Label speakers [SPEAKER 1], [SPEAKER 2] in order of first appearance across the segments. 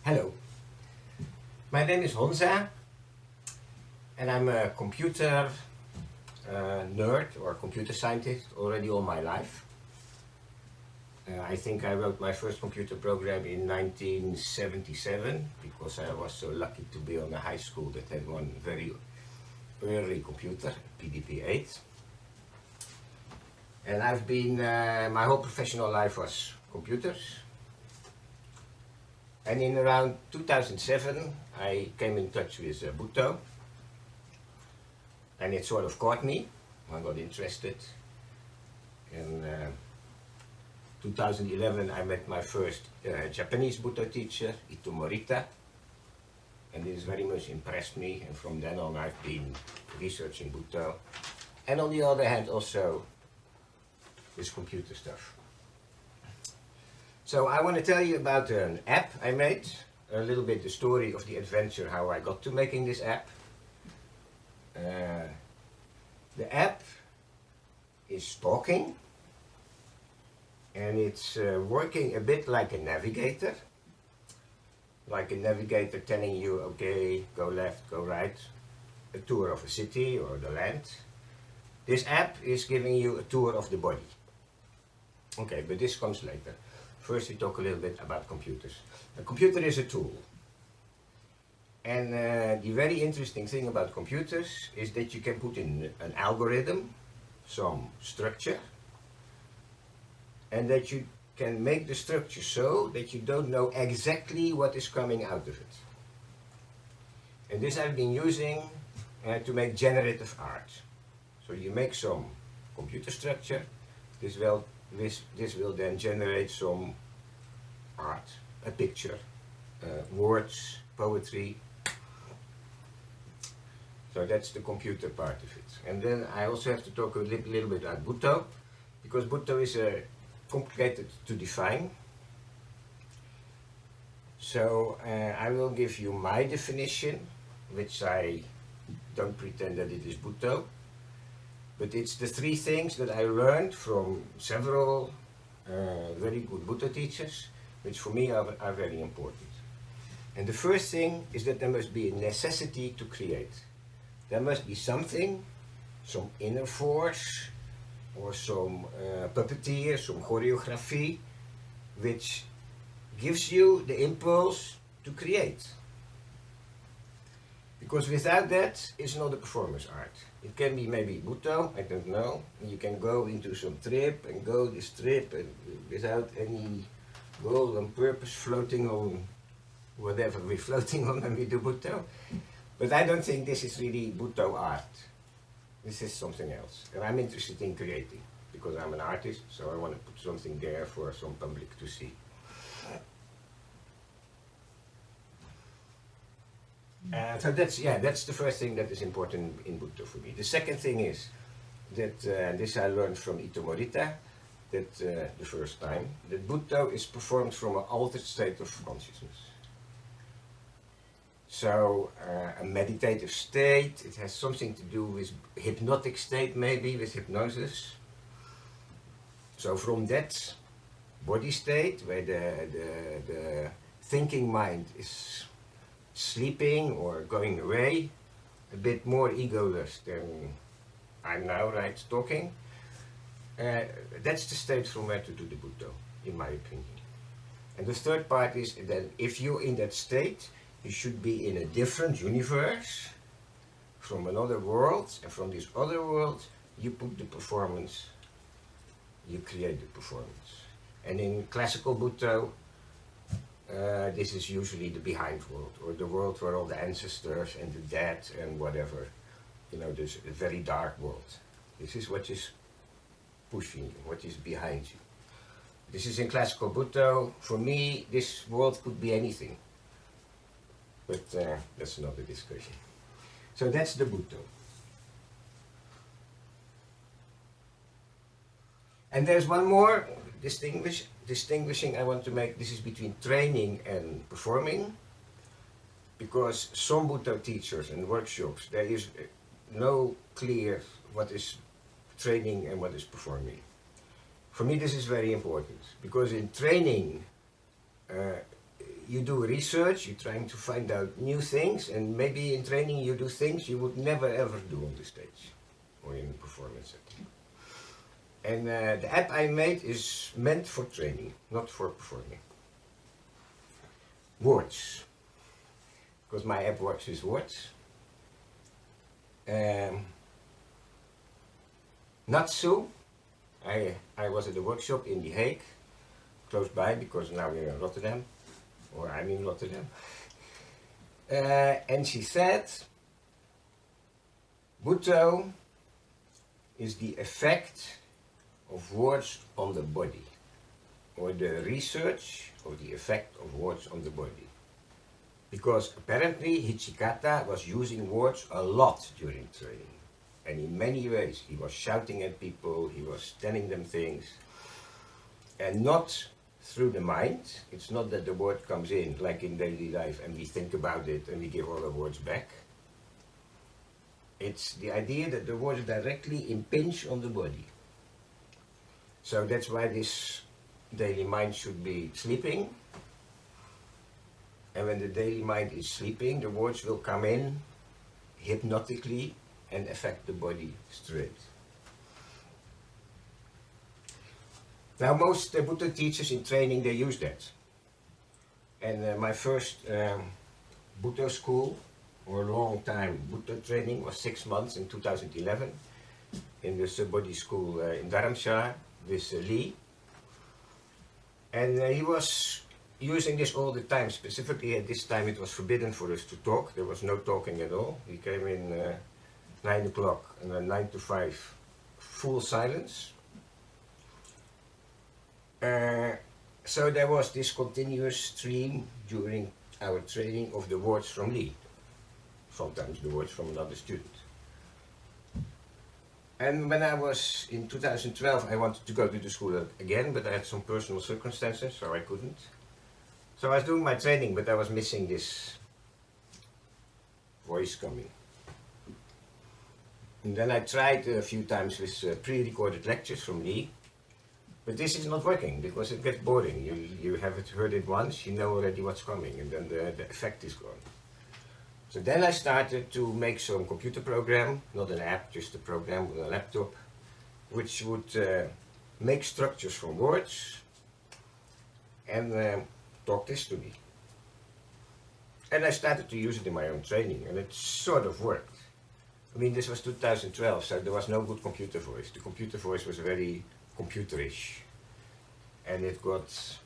[SPEAKER 1] Hello, my name is Honza and I'm a computer nerd or computer scientist already all my life. I think I wrote my first computer program in 1977 because I was so lucky to be on a high school that had one very early computer, PDP-8. And I've been, my whole professional life was computers. And in around 2007 I came in touch with Butoh, and it sort of caught me. I got interested. In 2011 I met my first Japanese Butoh teacher, Ito Morita, and this very much impressed me, and from then on I've been researching Butoh, and on the other hand also this computer stuff. So I want to tell you about an app I made, a little bit the story of the adventure, how I got to making this app. The app is talking, and it's working a bit like a navigator telling you, okay, go left, go right, a tour of a city or the land. This app is giving you a tour of the body. Okay, but this comes later. First we talk a little bit about computers. A computer is a tool. And the very interesting thing about computers is that you can put in an algorithm, some structure, and that you can make the structure so that you don't know exactly what is coming out of it. And this I've been using to make generative art. So you make some computer structure, this will then generate some art, a picture, words, poetry. So that's the computer part of it. And then I also have to talk a little bit about Butoh, because Butoh is complicated to define. So I will give you my definition, which I don't pretend that it is Butoh, but it's the three things that I learned from several very good Butoh teachers, which for me are very important. And the first thing is that there must be a necessity to create. There must be something, some inner force, or some puppeteer, some choreography, which gives you the impulse to create. Because without that, it's not a performance art. It can be maybe Butoh, I don't know. You can go into some trip and go this trip and without any goal on purpose, floating on whatever we're floating on when we do Butoh. But I don't think this is really Butoh art. This is something else. And I'm interested in creating, because I'm an artist, so I want to put something there for some public to see. So that's the first thing that is important in Butoh for me. The second thing is that, this I learned from Ito Morita, that the first time, that Butoh is performed from an altered state of consciousness. So a meditative state, it has something to do with hypnotic state, maybe with hypnosis. So from that body state, where the thinking mind is sleeping or going away, a bit more egoless than I'm now, right, talking, that's the state from where to do the Butoh, in my opinion. And the third part is that if you're in that state, you should be in a different universe, from another world, and from this other world, you put the performance, you create the performance. And in classical Butoh, this is usually the behind world, or the world where all the ancestors and the dead and whatever, you know, there's a very dark world. This is what is pushing you, what is behind you. This is in classical Butoh. For me, this world could be anything. But that's another discussion. So that's the Butoh. And there's one more distinguishing I want to make. This is between training and performing. Because some Butoh teachers and workshops, there is no clear what is training and what is performing. For me this is very important, because in training you do research, you're trying to find out new things, and maybe in training you do things you would never ever do on the stage or in a performance setting. And the app I made is meant for training, not for performing. Words, because my app works with words. Not so. I was at a workshop in The Hague, close by, because now we're in Rotterdam, or I'm in Rotterdam. And she said, Butoh is the effect of words on the body, or the research of the effect of words on the body. Because apparently Hichikata was using words a lot during training. And in many ways, he was shouting at people, he was telling them things, and not through the mind. It's not that the word comes in, like in daily life, and we think about it and we give all the words back. It's the idea that the words directly impinge on the body. So that's why this daily mind should be sleeping. And when the daily mind is sleeping, the words will come in hypnotically and affect the body straight. Now most Butoh teachers in training, they use that. And my first Butoh school, or a long time Butoh training, was 6 months in 2011 in the body school in Dharamshala with Lee. And he was using this all the time. Specifically at this time it was forbidden for us to talk. There was no talking at all. We came in 9 o'clock and then 9 to 5 full silence. So there was this continuous stream during our training of the words from Lee. Sometimes the words from another student. And when I was in 2012, I wanted to go to the school again, but I had some personal circumstances, so I couldn't. So I was doing my training, but I was missing this voice coming. And then I tried a few times with pre-recorded lectures from Lee, but this is not working because it gets boring. You have heard it once, you know already what's coming, and then the effect is gone. So then I started to make some computer program, not an app, just a program with a laptop, which would make structures from words and talk this to me. And I started to use it in my own training, and it sort of worked. I mean, this was 2012, so there was no good computer voice. The computer voice was very computerish, and it got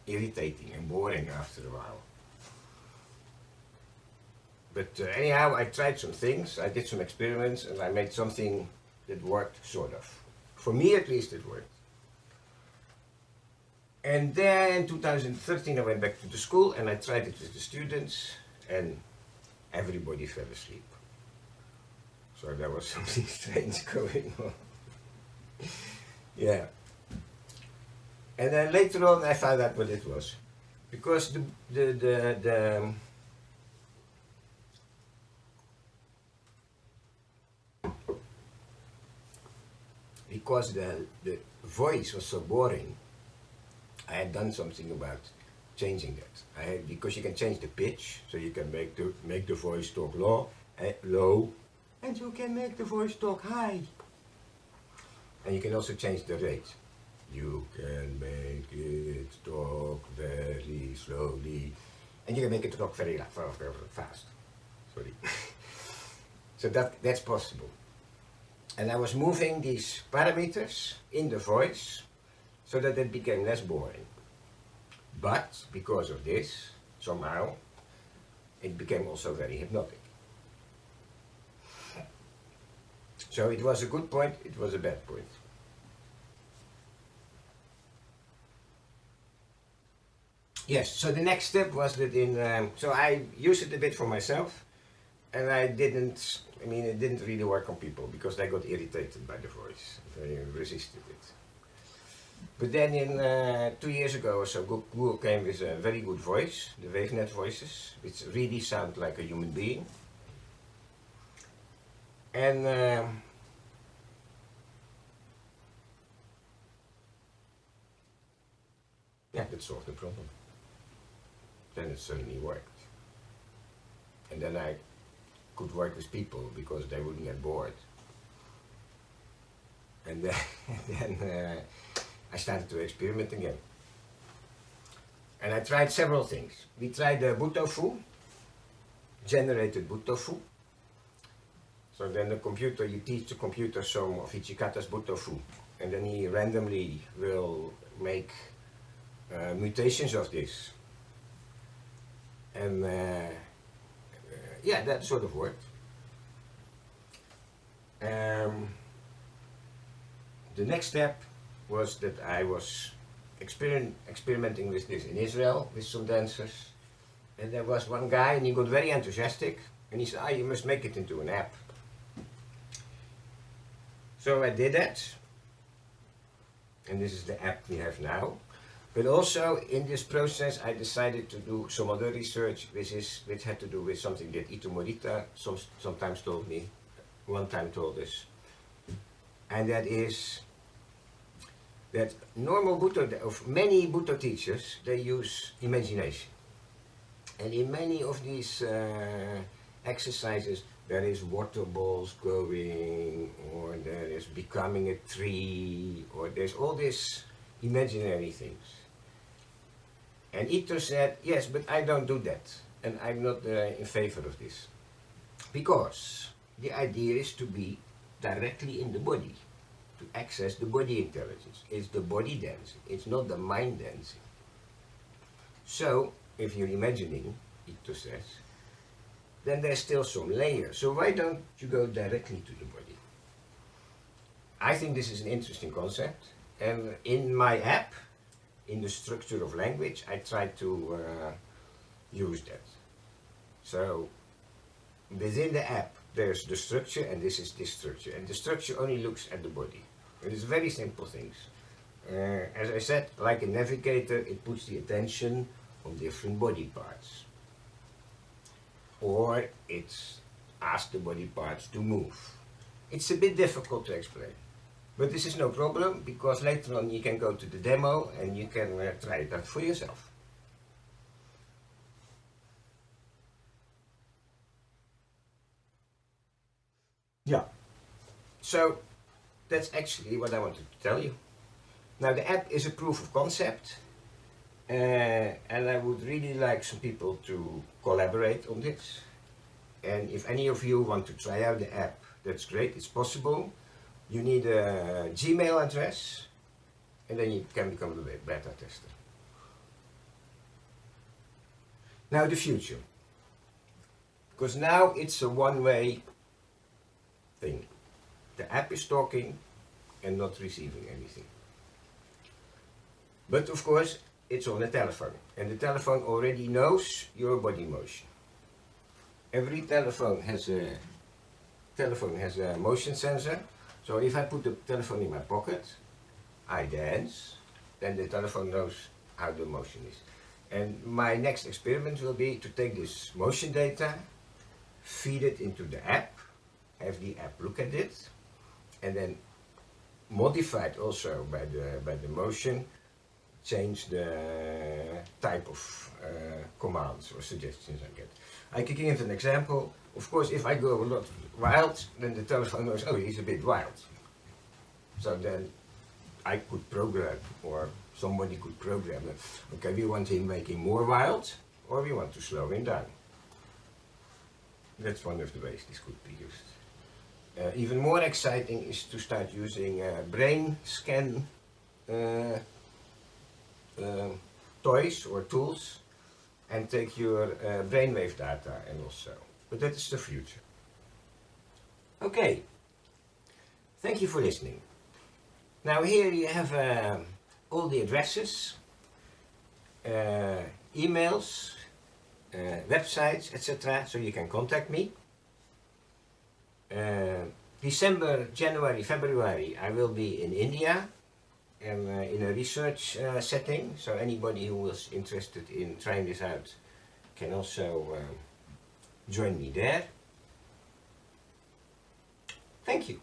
[SPEAKER 1] irritating and boring after a while. But anyhow, I tried some things, I did some experiments, and I made something that worked, sort of. For me at least it worked. And then in 2013 I went back to the school and I tried it with the students, and everybody fell asleep. So there was something strange going on. Yeah. And then later on I found out what it was. Because because the voice was so boring, I had done something about changing that. Because you can change the pitch, so you can make the voice talk low, and you can make the voice talk high. And you can also change the rate. You can make it talk very slowly, and you can make it talk very fast. Sorry. So that's possible. And I was moving these parameters in the voice so that it became less boring. But because of this, somehow, it became also very hypnotic. So it was a good point, it was a bad point. Yes, so the next step was that so I used it a bit for myself, and it didn't really work on people because they got irritated by the voice. They resisted it. But then 2 years ago or so, Google came with a very good voice, the WaveNet voices, which really sound like a human being. And yeah, that solved the problem. then it suddenly worked. And then I could work with people because they wouldn't get bored. And then I started to experiment again. And I tried several things. We tried the Butoh generated Butoh. So then the computer, you teach the computer some of Ichikata's Butoh, and then he randomly will make mutations of this. And yeah, that sort of worked. The next step was that I was experimenting with this in Israel with some dancers. And there was one guy and he got very enthusiastic and he said, "Ah, you must make it into an app." So I did that. And this is the app we have now. But also in this process I decided to do some other research which had to do with something that Ito Morita sometimes told me, one time told us. And that is that normal Butoh, of many Butoh teachers, they use imagination. And in many of these exercises there is water balls going, or there is becoming a tree, or there's all these imaginary things. And Ito said, yes, but I don't do that, and I'm not in favor of this. Because the idea is to be directly in the body, to access the body intelligence. It's the body dancing, it's not the mind dancing. So, if you're imagining, Ito says, then there's still some layer. So why don't you go directly to the body? I think this is an interesting concept. And in my app, in the structure of language, I try to use that. So within the app, there's the structure, and this is this structure. And the structure only looks at the body. It is very simple things. As I said, like a navigator, it puts the attention on different body parts. Or it asks the body parts to move. It's a bit difficult to explain. But this is no problem, because later on you can go to the demo and you can try it out for yourself. Yeah. So that's actually what I wanted to tell you. Now the app is a proof of concept. And I would really like some people to collaborate on this. And if any of you want to try out the app, that's great, it's possible. You need a Gmail address, and then you can become a beta tester. Now the future. Because now it's a one-way thing. The app is talking and not receiving anything. But of course, it's on a telephone, and the telephone already knows your body motion. Every telephone has a motion sensor, so if I put the telephone in my pocket, I dance, then the telephone knows how the motion is. And my next experiment will be to take this motion data, feed it into the app, have the app look at it, and then modify it also by the motion, change the type of commands or suggestions I get. I can give an example. Of course, if I go a lot wild, then the telephone knows, oh, he's a bit wild. So then I could program, or somebody could program that, okay, we want him making more wild, or we want to slow him down. That's one of the ways this could be used. Even more exciting is to start using brain scan toys or tools and take your brainwave data and also. But that is the future. Okay, thank you for listening. Now here you have all the addresses, emails, websites, etc. So you can contact me. December, January, February I will be in India and in a research setting, so anybody who is interested in trying this out can also join me there. Thank you.